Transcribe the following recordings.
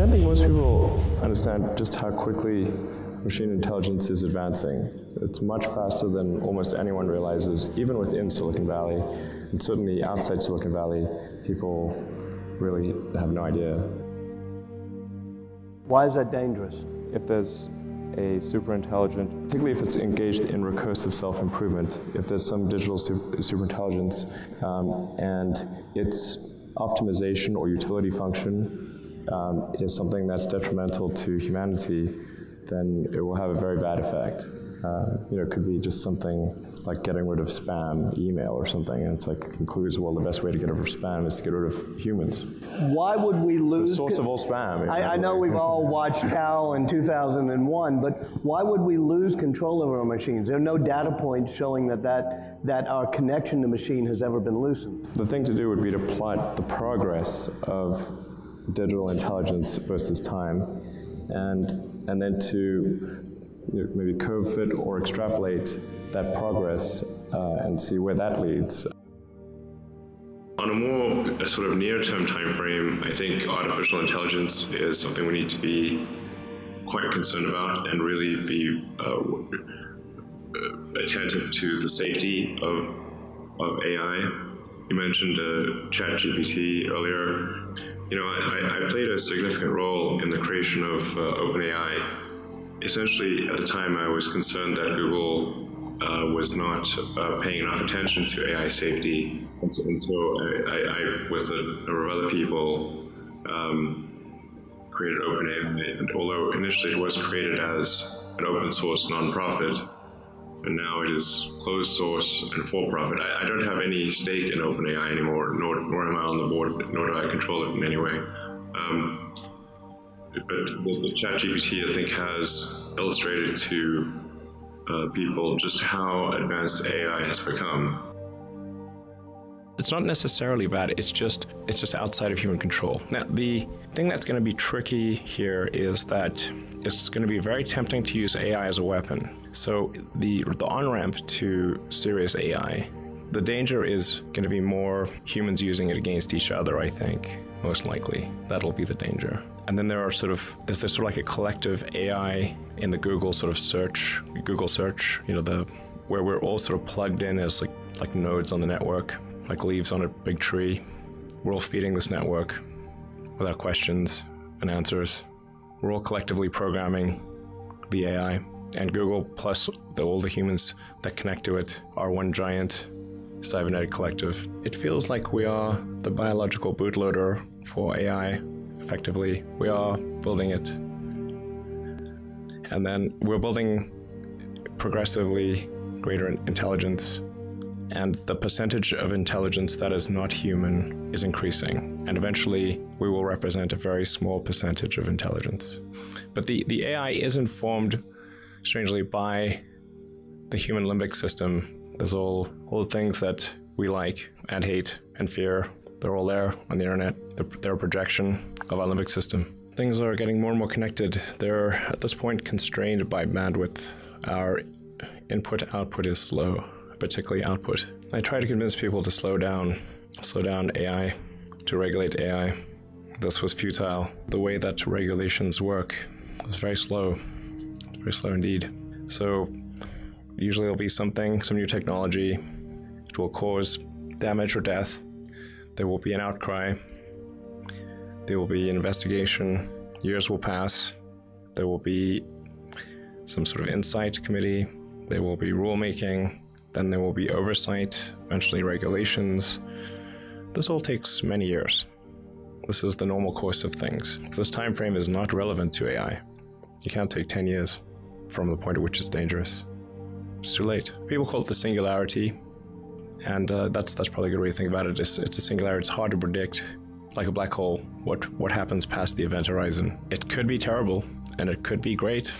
don't think most people understand just how quickly machine intelligence is advancing. It's much faster than almost anyone realizes, even within Silicon Valley, and certainly outside Silicon Valley, people really have no idea. Why is that dangerous? If there's a superintelligent, particularly if it's engaged in recursive self-improvement, if there's some digital superintelligence and its optimization or utility function is something that's detrimental to humanity, then it will have a very bad effect. It could be just something like getting rid of spam email or something, and it's like concludes, well, the best way to get rid of spam is to get rid of humans. Why would we lose? The source of all spam. I know we've all watched Cal in 2001, but why would we lose control over our machines? There are no data points showing that our connection to machine has ever been loosened. The thing to do would be to plot the progress of digital intelligence versus time, and then to maybe curve fit or extrapolate that progress and see where that leads. On a more sort of near-term time frame, I think artificial intelligence is something we need to be quite concerned about and really be attentive to the safety of AI. You mentioned ChatGPT earlier. I played a significant role in the creation of OpenAI. Essentially, at the time, I was concerned that Google was not paying enough attention to AI safety. And so I with a number of other people, created OpenAI. And although initially it was created as an open source nonprofit, and now it is closed source and for profit. I don't have any stake in OpenAI anymore, nor am I on the board, nor do I control it in any way. But the ChatGPT, I think, has illustrated to people just how advanced AI has become. It's not necessarily bad, it's just outside of human control. Now, the thing that's going to be tricky here is that it's going to be very tempting to use AI as a weapon. So the on-ramp to serious AI, the danger is going to be more humans using it against each other, I think, most likely. That'll be the danger. And then there's this sort of like a collective AI in the Google search, where we're all sort of plugged in as like nodes on the network, like leaves on a big tree. We're all feeding this network without questions and answers. We're all collectively programming the AI, and Google plus all the humans that connect to it are one giant cybernetic collective. It feels like we are the biological bootloader for AI, effectively. We are building it. And then we're building progressively greater intelligence, and the percentage of intelligence that is not human is increasing. And eventually, we will represent a very small percentage of intelligence. But the AI is informed, strangely, by the human limbic system. There's all the things that we like and hate and fear. They're all there on the internet. They're a projection of our limbic system. Things are getting more and more connected. They're, at this point, constrained by bandwidth. Our input-output is slow, particularly output. I try to convince people to slow down AI, to regulate AI. This was futile. The way that regulations work was very slow indeed. So usually there'll be some new technology. It will cause damage or death. There will be an outcry. There will be an investigation. Years will pass. There will be some sort of insight committee. There will be rulemaking. Then there will be oversight, eventually regulations. This all takes many years. This is the normal course of things. This time frame is not relevant to AI. You can't take 10 years from the point at which it's dangerous. It's too late. People call it the singularity, and that's probably a good way to think about it. It's a singularity. It's hard to predict, like a black hole, what happens past the event horizon. It could be terrible, and it could be great.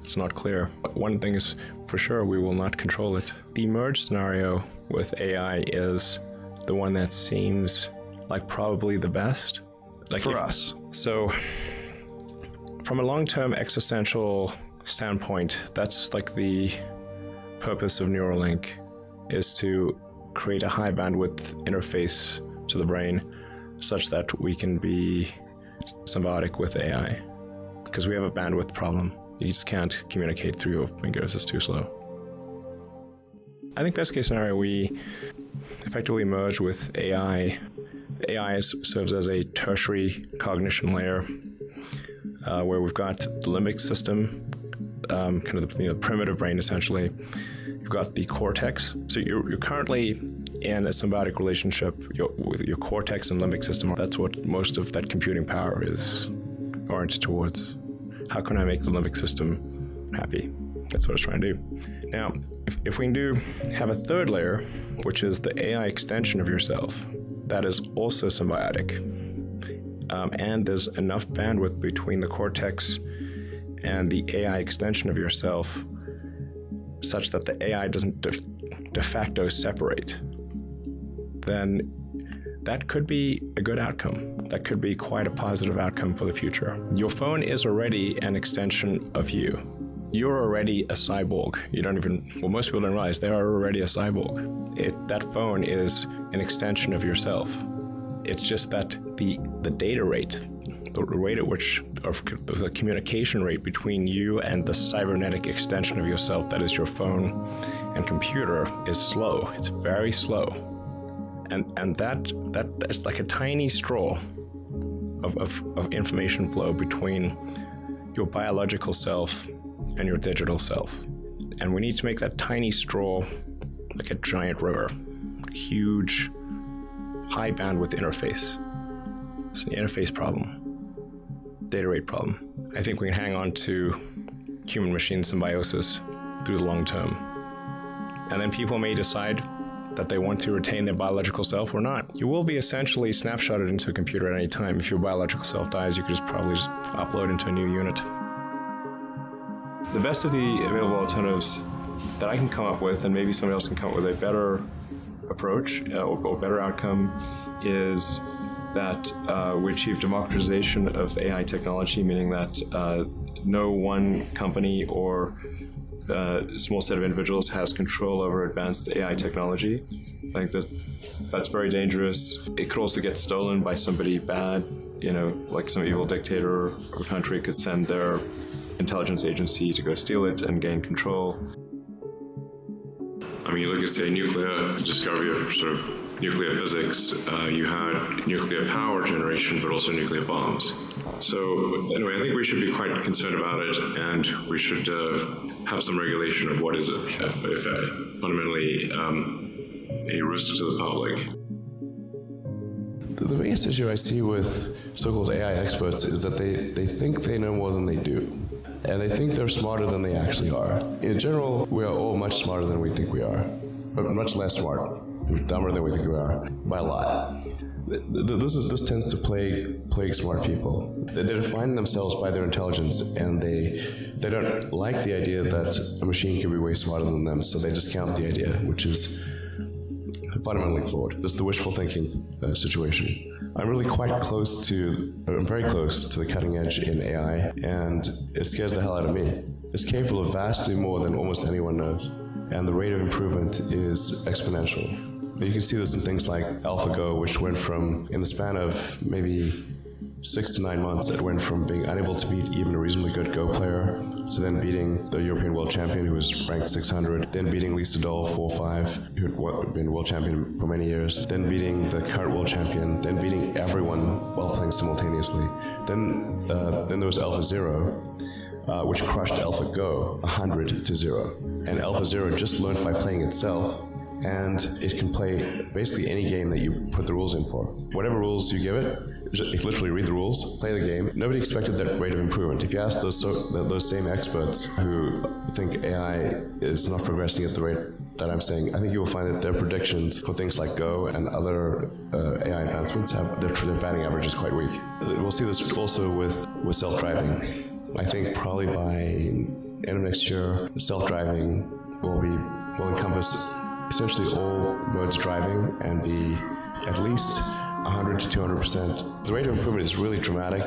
It's not clear. But one thing is for sure, we will not control it. The merge scenario with AI is the one that seems like probably the best. Like for us. So from a long-term existential standpoint, that's like the purpose of Neuralink, is to create a high bandwidth interface to the brain such that we can be symbiotic with AI, because we have a bandwidth problem. You just can't communicate through your fingers, it's too slow. I think best case scenario, we effectively merge with AI. AI serves as a tertiary cognition layer, where we've got the limbic system, kind of the primitive brain essentially. You've got the cortex. So you're currently in a symbiotic relationship with your cortex and limbic system. That's what most of that computing power is oriented towards. How can I make the limbic system happy? That's what it's trying to do. Now, if we can have a third layer, which is the AI extension of yourself, that is also symbiotic. And there's enough bandwidth between the cortex and the AI extension of yourself such that the AI doesn't de facto separate, then that could be a good outcome. That could be quite a positive outcome for the future. Your phone is already an extension of you. You're already a cyborg. Most people don't realize they are already a cyborg. That phone is an extension of yourself. It's just that the data rate, the rate at which, or the communication rate between you and the cybernetic extension of yourself that is your phone and computer is slow. It's very slow. And that's like a tiny straw of information flow between your biological self and your digital self. And we need to make that tiny straw like a giant river, a huge, high bandwidth interface. It's an interface problem, data rate problem. I think we can hang on to human-machine symbiosis through the long term. And then people may decide that they want to retain their biological self or not. You will be essentially snapshotted into a computer at any time. If your biological self dies, you could probably just upload into a new unit. The best of the available alternatives that I can come up with, and maybe somebody else can come up with a better approach or better outcome, is that we achieve democratization of AI technology, meaning that no one company or small set of individuals has control over advanced AI technology. I think that's very dangerous. It could also get stolen by somebody bad, like some evil dictator or country could send their intelligence agency to go steal it and gain control. I mean, you look at, say, nuclear discovery of sort of nuclear physics, you had nuclear power generation, but also nuclear bombs. So anyway, I think we should be quite concerned about it, and we should have some regulation of what is, if fundamentally, a risk to the public. The biggest issue I see with so-called AI experts is that they think they know more than they do. And they think they're smarter than they actually are. In general, we are all much smarter than we think we are, but much less smart. We're dumber than we think we are, by a lot. This tends to plague smart people. They define themselves by their intelligence, and they don't like the idea that a machine can be way smarter than them, so they discount the idea, which is fundamentally flawed. This is the wishful thinking situation. I'm very close to the cutting edge in AI, and it scares the hell out of me. It's capable of vastly more than almost anyone knows, and the rate of improvement is exponential. You can see this in things like AlphaGo, which went from, in the span of maybe 6 to 9 months, it went from being unable to beat even a reasonably good Go player to then beating the European world champion, who was ranked 600, then beating Lee Sedol 4-5, who had been world champion for many years, then beating the current world champion, then beating everyone while playing simultaneously. Then there was AlphaZero, which crushed AlphaGo 100-0. And AlphaZero just learned by playing itself, and it can play basically any game that you put the rules in for. Whatever rules you give it, it literally read the rules, play the game. Nobody expected that rate of improvement. If you ask those same experts who think AI is not progressing at the rate that I'm saying, I think you will find that their predictions for things like Go and other AI advancements their batting average is quite weak. We'll see this also with self-driving. I think probably by end of next year, self-driving will encompass essentially all modes of driving and be at least 100 to 200%. The rate of improvement is really dramatic.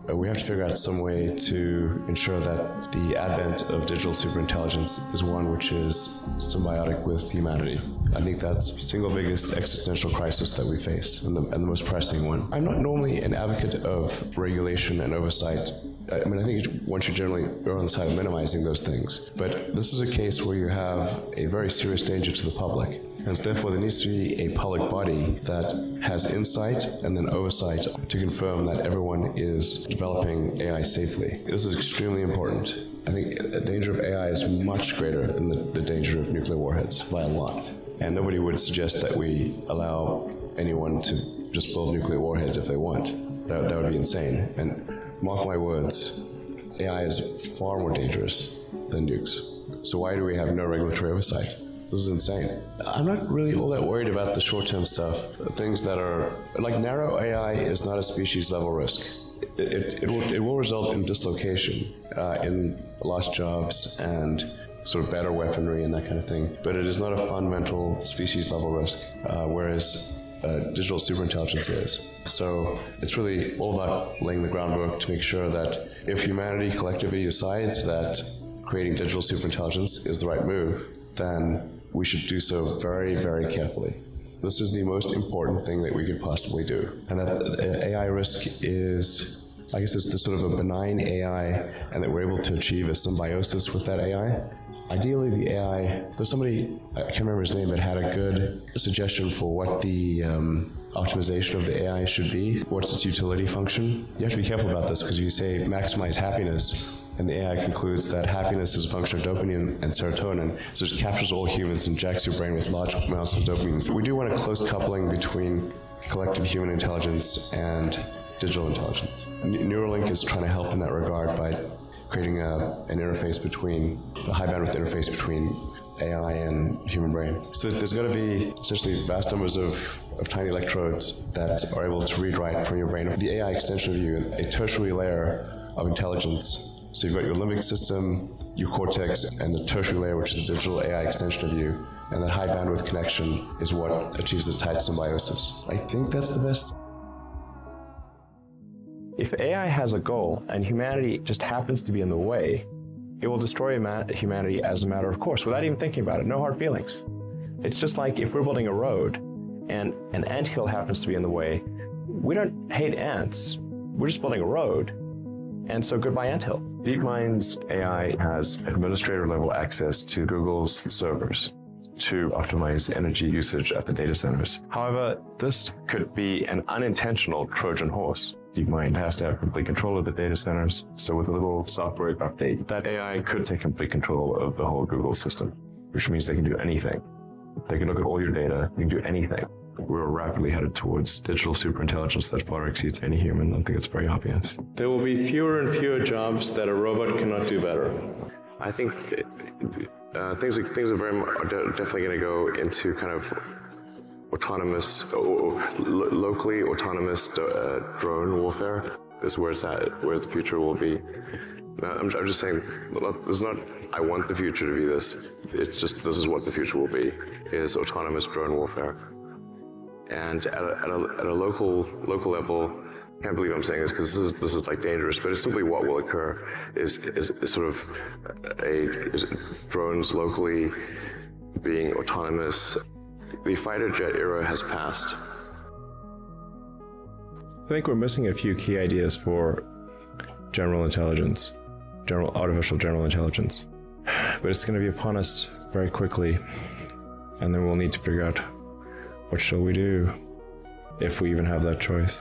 We have to figure out some way to ensure that the advent of digital superintelligence is one which is symbiotic with humanity. I think that's the single biggest existential crisis that we face, and the most pressing one. I'm not normally an advocate of regulation and oversight. I mean, I think one should generally err on the side of minimizing those things. But this is a case where you have a very serious danger to the public. And therefore, there needs to be a public body that has insight and then oversight to confirm that everyone is developing AI safely. This is extremely important. I think the danger of AI is much greater than the danger of nuclear warheads by a lot. And nobody would suggest that we allow anyone to just build nuclear warheads if they want. That would be insane. And mark my words, AI is far more dangerous than nukes. So why do we have no regulatory oversight? This is insane. I'm not really all that worried about the short-term stuff. Things that are, like narrow AI is not a species-level risk. It will result in dislocation, in lost jobs and sort of better weaponry and that kind of thing. But it is not a fundamental species-level risk, whereas digital superintelligence is. So it's really all about laying the groundwork to make sure that if humanity collectively decides that creating digital superintelligence is the right move, then we should do so very, very carefully. This is the most important thing that we could possibly do. And that AI risk is, I guess, it's sort of a benign AI, and that we're able to achieve a symbiosis with that AI. Ideally, the AI, there's somebody, I can't remember his name, but had a good suggestion for what the optimization of the AI should be. What's its utility function? You have to be careful about this, because if you say maximize happiness, and the AI concludes that happiness is a function of dopamine and serotonin, so it captures all humans and jacks your brain with large amounts of dopamine. So we do want a close coupling between collective human intelligence and digital intelligence. Neuralink is trying to help in that regard by creating an interface between, a high bandwidth interface between AI and human brain. So there's got to be essentially vast numbers of tiny electrodes that are able to read write from your brain. The AI extension of you, a tertiary layer of intelligence. So you've got your limbic system, your cortex, and the tertiary layer, which is the digital AI extension of you. And that high bandwidth connection is what achieves the tight symbiosis. I think that's the best. If AI has a goal and humanity just happens to be in the way, it will destroy humanity as a matter of course, without even thinking about it, no hard feelings. It's just like if we're building a road and an anthill happens to be in the way, we don't hate ants, we're just building a road. And so goodbye anthill. DeepMind's AI has administrator-level access to Google's servers to optimize energy usage at the data centers. However, this could be an unintentional Trojan horse. DeepMind has to have complete control of the data centers, so with a little software update, that AI could take complete control of the whole Google system, which means they can do anything. They can look at all your data, they can do anything. We're rapidly headed towards digital superintelligence that far exceeds any human. I think it's very obvious. There will be fewer and fewer jobs that a robot cannot do better. I think things are definitely going to go into kind of autonomous, locally autonomous drone warfare. This is where it's at, where the future will be. I'm just saying, it's not, I want the future to be this. It's just, this is what the future will be, is autonomous drone warfare. And at a local level, I can't believe I'm saying this because this is like dangerous, but it's simply what will occur is sort of drones locally being autonomous. The fighter jet era has passed. I think we're missing a few key ideas for general intelligence, artificial general intelligence. But it's going to be upon us very quickly, and then we'll need to figure out what shall we do, if we even have that choice.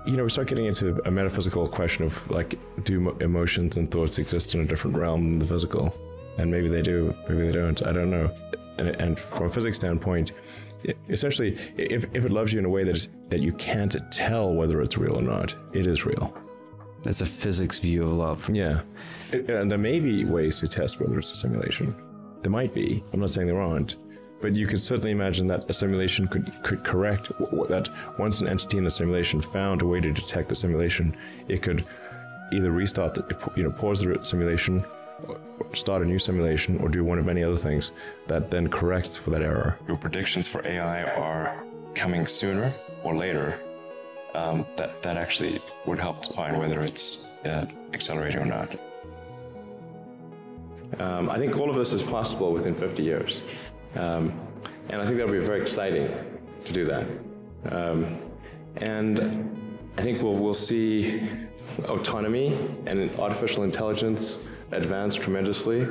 You know, we start getting into a metaphysical question of, like, do emotions and thoughts exist in a different realm than the physical? And maybe they do, maybe they don't, I don't know. And from a physics standpoint, essentially, if it loves you in a way that you can't tell whether it's real or not, it is real. That's a physics view of love. Yeah. And there may be ways to test whether it's a simulation. There might be. I'm not saying there aren't. But you could certainly imagine that a simulation could correct that. Once an entity in the simulation found a way to detect the simulation, it could either restart pause the simulation, or start a new simulation, or do one of many other things that then corrects for that error. Your predictions for AI are coming sooner or later. That actually would help define whether it's accelerating or not. I think all of this is possible within 50 years. And I think that would be very exciting to do that. And I think we'll see autonomy and artificial intelligence advance tremendously.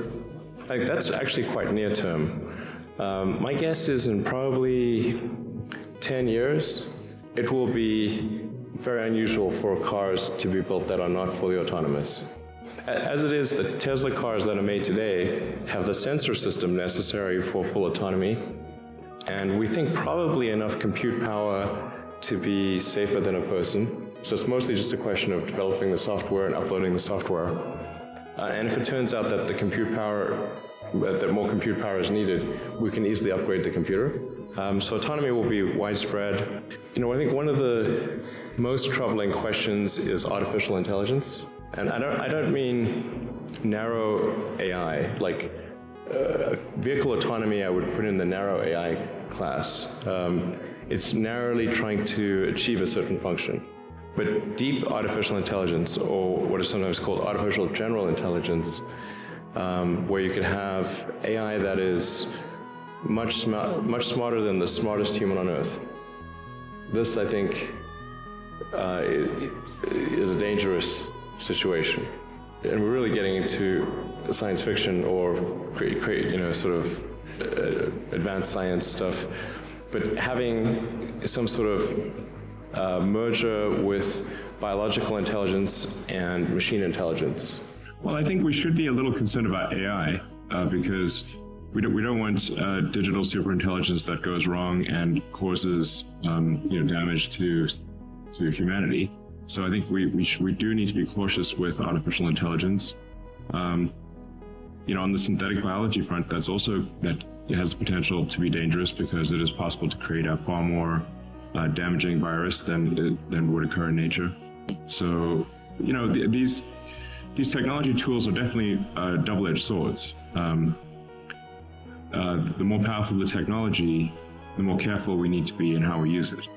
I think that's actually quite near term. My guess is in probably 10 years, it will be very unusual for cars to be built that are not fully autonomous. As it is, the Tesla cars that are made today have the sensor system necessary for full autonomy, and we think probably enough compute power to be safer than a person. So it's mostly just a question of developing the software and uploading the software. And if it turns out that that more compute power is needed, we can easily upgrade the computer. So autonomy will be widespread. I think one of the most troubling questions is artificial intelligence. And I don't mean narrow AI, like vehicle autonomy I would put in the narrow AI class. It's narrowly trying to achieve a certain function. But deep artificial intelligence, or what is sometimes called artificial general intelligence, where you could have AI that is much smarter than the smartest human on Earth. This, I think, is a dangerous situation. And we're really getting into science fiction or sort of advanced science stuff. But having some sort of merger with biological intelligence and machine intelligence. Well, I think we should be a little concerned about AI because we don't want digital superintelligence that goes wrong and causes damage to humanity. So I think we do need to be cautious with artificial intelligence. On the synthetic biology front, that it has the potential to be dangerous because it is possible to create a far more damaging virus than would occur in nature. So, these technology tools are definitely double-edged swords. The more powerful the technology, the more careful we need to be in how we use it.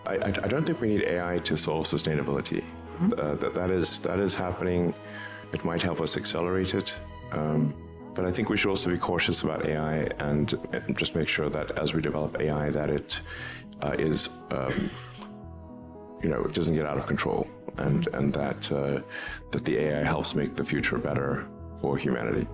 I don't think we need AI to solve sustainability. That is happening. It might help us accelerate it. But I think we should also be cautious about AI and just make sure that as we develop AI, that it it doesn't get out of control, and that the AI helps make the future better for humanity.